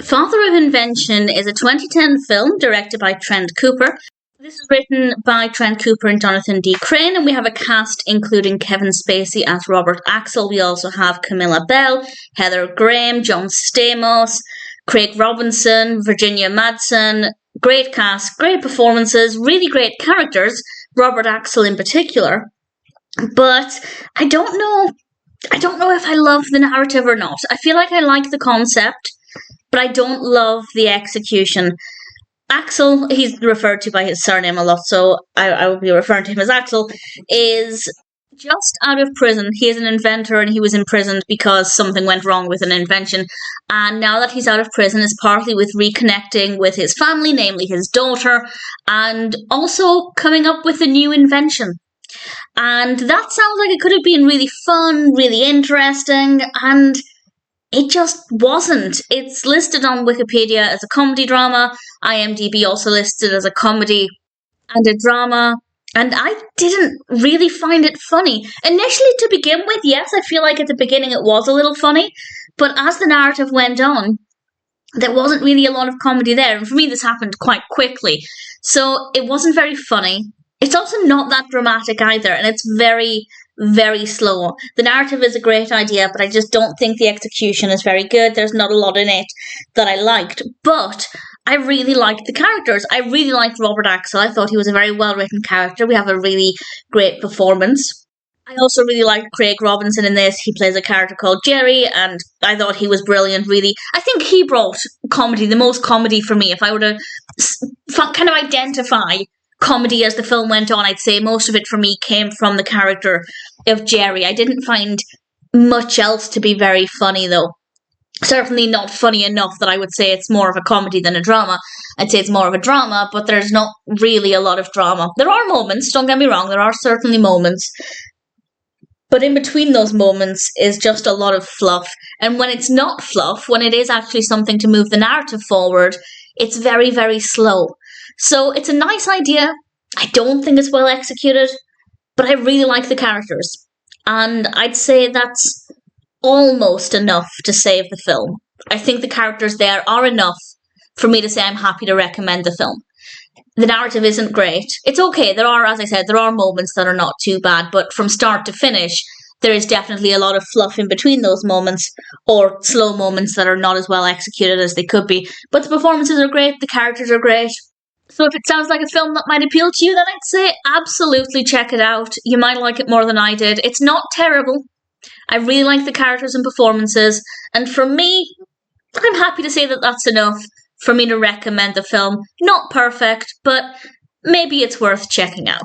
Father of Invention is a 2010 film directed by Trent Cooper. This is written by Trent Cooper and Jonathan D. Krane, and we have a cast including Kevin Spacey as Robert Axel. We also have Camilla Belle, Heather Graham, John Stamos, Craig Robinson, Virginia Madsen. Great cast, great performances, really great characters, Robert Axel in particular. But I don't know if I love the narrative or not. I feel like I like the concept, but I don't love the execution. Axel, he's referred to by his surname a lot, so I will be referring to him as Axel, is just out of prison. He is an inventor and he was imprisoned because something went wrong with an invention. And now that he's out of prison is partly with reconnecting with his family, namely his daughter, and also coming up with a new invention. And that sounds like it could have been really fun, really interesting, and it just wasn't. It's listed on Wikipedia as a comedy drama. IMDb also listed as a comedy and a drama. And I didn't really find it funny. Initially, to begin with, yes, I feel like at the beginning it was a little funny. But as the narrative went on, there wasn't really a lot of comedy there. And for me, this happened quite quickly. So it wasn't very funny. It's also not that dramatic either. And it's very, very slow. The narrative is a great idea, but I just don't think the execution is very good. There's not a lot in it that I liked. But I really liked the characters. I really liked Robert Axel. I thought he was a very well-written character. We have a really great performance. I also really liked Craig Robinson in this. He plays a character called Jerry, and I thought he was brilliant, really. I think he brought comedy, the most comedy for me. If I were to kind of identify comedy as the film went on, I'd say most of it for me came from the character of Jerry. I didn't find much else to be very funny, though. Certainly not funny enough that I would say it's more of a comedy than a drama. I'd say it's more of a drama, but there's not really a lot of drama. There are moments, don't get me wrong, there are certainly moments. But in between those moments is just a lot of fluff. And when it's not fluff, when it is actually something to move the narrative forward, it's very, very slow. So it's a nice idea. I don't think it's well executed, but I really like the characters. And I'd say that's almost enough to save the film. I think the characters there are enough for me to say I'm happy to recommend the film. The narrative isn't great. It's okay. There are, as I said, there are moments that are not too bad, but from start to finish, there is definitely a lot of fluff in between those moments, or slow moments that are not as well executed as they could be. But the performances are great, the characters are great. So if it sounds like a film that might appeal to you, then I'd say absolutely check it out. You might like it more than I did. It's not terrible. I really like the characters and performances. And for me, I'm happy to say that that's enough for me to recommend the film. Not perfect, but maybe it's worth checking out.